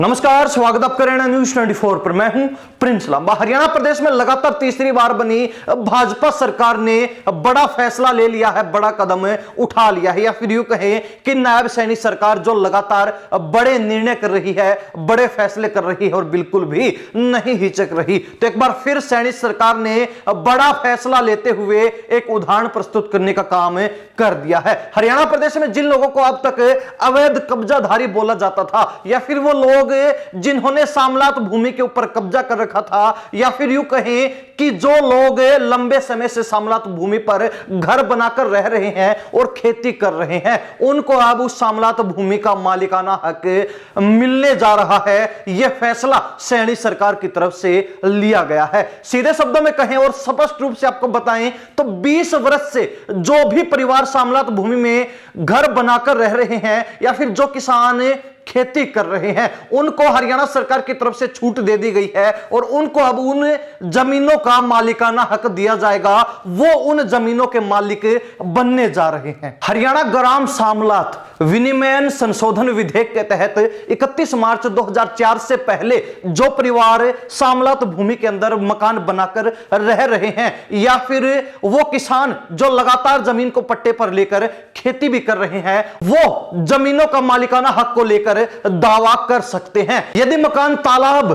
नमस्कार, स्वागत आप करें न्यूज 24 पर। मैं हूं प्रिंस लांबा। हरियाणा प्रदेश में लगातार तीसरी बार बनी भाजपा सरकार ने बड़ा फैसला ले लिया है, बड़ा कदम उठा लिया है, या फिर यूं कहें कि नायब सैनी सरकार जो लगातार बड़े निर्णय कर रही है, बड़े फैसले कर रही है और बिल्कुल भी नहीं हिचक रही। तो एक बार फिर सैनी सरकार ने बड़ा फैसला लेते हुए एक उदाहरण प्रस्तुत करने का काम कर दिया है। हरियाणा प्रदेश में जिन लोगों को अब तक अवैध कब्जाधारी बोला जाता था, या फिर वो लोग जिन्होंने सामलात भूमि के ऊपर कब्जा कर रखा था, या फिर यूं कहें कि जो लोग लंबे समय से सामलात भूमि पर घर बनाकर रह रहे हैं और खेती कर रहे हैं, उनको अब उस सामलात भूमि का मालिकाना हक मिलने जा रहा है। यह फैसला सैनी सरकार की तरफ से लिया गया है। सीधे शब्दों में कहें और स्पष्ट रूप से आपको बताएं तो 20 वर्ष से जो भी परिवार सामलात भूमि में घर बनाकर रह रहे हैं, या फिर जो किसान खेती कर रहे हैं, उनको हरियाणा सरकार की तरफ से छूट दे दी गई है और उनको अब उन जमीनों का मालिकाना हक दिया जाएगा। वो उन जमीनों के मालिक बनने जा रहे हैं। हरियाणा ग्राम सामलात विनिमयन संशोधन विधेयक के तहत 31 मार्च 2004 से पहले जो परिवार सामलात भूमि के अंदर मकान बनाकर रह रहे हैं, या फिर वो किसान जो लगातार जमीन को पट्टे पर लेकर खेती भी कर रहे हैं, वो जमीनों का मालिकाना हक को लेकर दावा कर सकते हैं। यदि मकान तालाब,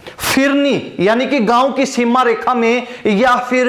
फिरनी यानी कि गांव की सीमा रेखा में या फिर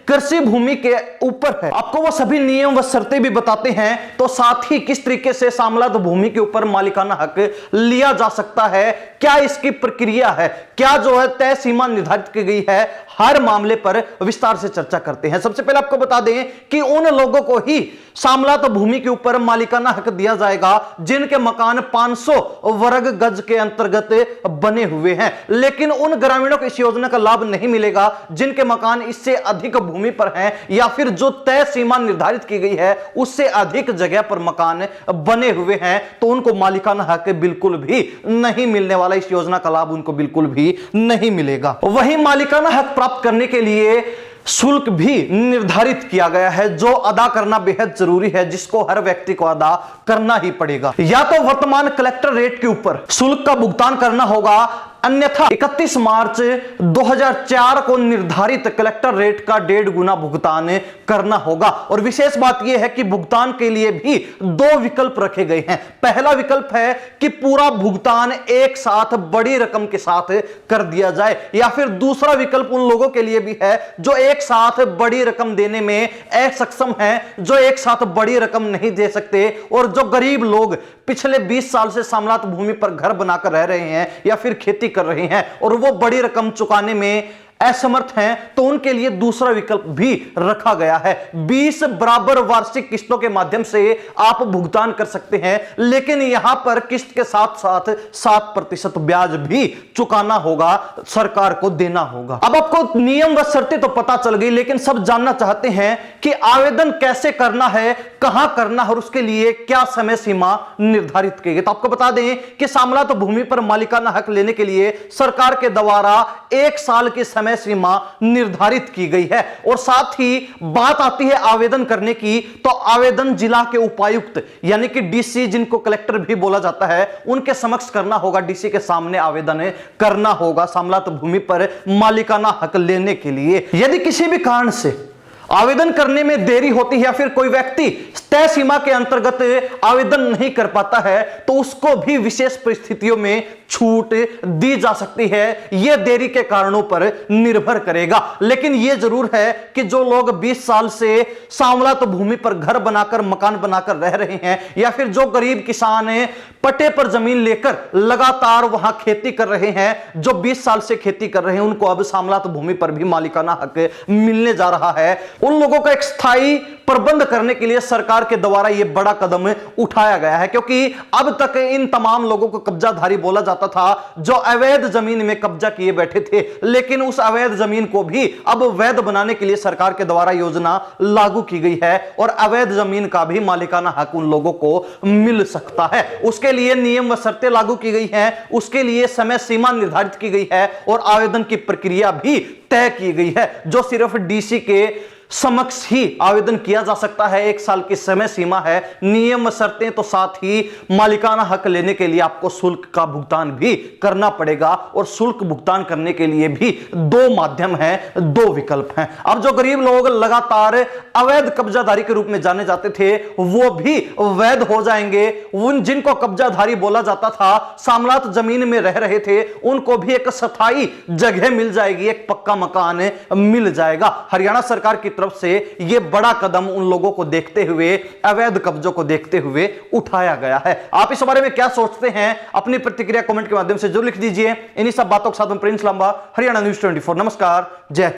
कृषि भूमि के ऊपर है, आपको वो सभी नियम व शर्तें भी बताते हैं। तो साथ ही किस तरीके से सामलात भूमि के ऊपर मालिकाना हक लिया जा सकता है, क्या इसकी प्रक्रिया है, क्या जो है तय सीमा निर्धारित की गई है, हर मामले पर विस्तार से चर्चा करते हैं। सबसे पहले आपको बता दें कि उन लोगों को ही सामलात भूमि के ऊपर मालिकाना हक दिया जाएगा जिनके मकान 500 वर्ग गज के अंतर्गत बने हुए हैं। लेकिन उन ग्रामीणों को इस योजना का लाभ नहीं मिलेगा जिनके मकान इससे अधिक भूमि पर हैं, या फिर जो तय सीमा निर्धारित की गई है उससे अधिक जगह पर मकान बने हुए हैं। तो उनको मालिकाना हक बिल्कुल भी नहीं मिलने वाला, इस योजना का लाभ उनको बिल्कुल भी नहीं मिलेगा। वहीं मालिकाना हक प्राप्त करने के लिए शुल्क भी निर्धारित किया गया है, जो अदा करना बेहद जरूरी है, जिसको हर व्यक्ति को अदा करना ही पड़ेगा। या तो वर्तमान कलेक्टर रेट के ऊपर शुल्क का भुगतान करना होगा, अन्यथा 31 मार्च 2004 को निर्धारित कलेक्टर रेट का 1.5 गुना भुगतान करना होगा। और विशेष बात यह है कि भुगतान के लिए भी 2 विकल्प रखे गए हैं। पहला विकल्प है कि पूरा भुगतान एक साथ बड़ी रकम के साथ कर दिया जाए, या फिर दूसरा विकल्प उन लोगों के लिए भी है जो एक साथ बड़ी रकम देने में असक्षम है, जो एक साथ बड़ी रकम नहीं दे सकते, और जो गरीब लोग पिछले 20 साल से सामलात भूमि पर घर बनाकर रह रहे हैं या फिर खेती कर रहे हैं और वो बड़ी रकम चुकाने में असमर्थ हैं, तो उनके लिए दूसरा विकल्प भी रखा गया है। 20 बराबर वार्षिक किस्तों के माध्यम से आप भुगतान कर सकते हैं, लेकिन यहां पर किस्त के साथ साथ 7% ब्याज भी चुकाना होगा, सरकार को देना होगा। अब आपको नियम व शर्तें तो पता चल गई, लेकिन सब जानना चाहते हैं कि आवेदन कैसे करना है, कहां करना है और उसके लिए क्या समय सीमा निर्धारित की गई। तो आपको बता दें कि सामलात भूमि पर मालिकाना हक लेने के लिए सरकार के द्वारा 1 साल की समय सीमा निर्धारित की गई है। और साथ ही बात आती है आवेदन करने की, तो आवेदन जिला के उपायुक्त यानी कि डीसी, जिनको कलेक्टर भी बोला जाता है, उनके समक्ष करना होगा। डीसी के सामने आवेदन करना होगा सामलात भूमि पर मालिकाना हक लेने के लिए। यदि किसी भी कारण से आवेदन करने में देरी होती है, या फिर कोई व्यक्ति तय सीमा के अंतर्गत आवेदन नहीं कर पाता है, तो उसको भी विशेष परिस्थितियों में छूट दी जा सकती है। यह देरी के कारणों पर निर्भर करेगा। लेकिन यह जरूर है कि जो लोग 20 साल से सामलात भूमि पर घर बनाकर, मकान बनाकर रह रहे हैं, या फिर जो गरीब किसान पट्टे पर जमीन लेकर लगातार वहां खेती कर रहे हैं, जो 20 साल से खेती कर रहे हैं, उनको अब सामलात भूमि पर भी मालिकाना हक मिलने जा रहा है। उन लोगों का एक स्थायी प्रबंध करने के लिए सरकार के द्वारा यह बड़ा कदम उठाया गया है, क्योंकि अब तक इन तमाम लोगों को कब्जाधारी बोला जाता था जो अवैध जमीन में कब्जा किए बैठे थे। लेकिन उस अवैध जमीन को भी अब वैध बनाने के लिए सरकार के द्वारा योजना लागू की गई है, और अवैध जमीन का भी मालिकाना हक उन लोगों को मिल सकता है। उसके लिए नियम व शर्तें लागू की गई हैं, उसके लिए समय सीमा निर्धारित की गई है, और आवेदन की प्रक्रिया भी तय की गई है, जो सिर्फ डीसी के समक्ष ही आवेदन किया जा सकता है। 1 साल की समय सीमा है, नियम शर्तें तो साथ ही मालिकाना हक लेने के लिए आपको शुल्क का भुगतान भी करना पड़ेगा और शुल्क भुगतान करने के लिए भी 2 माध्यम हैं, 2 विकल्प हैं। अब जो गरीब लोग लगातार अवैध कब्जाधारी के रूप में जाने जाते थे वो भी वैध हो जाएंगे। उन जिनको कब्जाधारी बोला जाता था, सामलात जमीन में रह रहे थे, उनको भी एक स्थायी जगह मिल जाएगी, एक पक्का मकान मिल जाएगा। हरियाणा सरकार की तरफ से यह बड़ा कदम उन लोगों को देखते हुए, अवैध कब्जों को देखते हुए उठाया गया है। आप इस बारे में क्या सोचते हैं? अपनी प्रतिक्रिया कमेंट के माध्यम से जरूर लिख दीजिए। इन्हीं सब बातों के साथ में प्रिंस लांबा, हरियाणा न्यूज़ 24। नमस्कार, जय।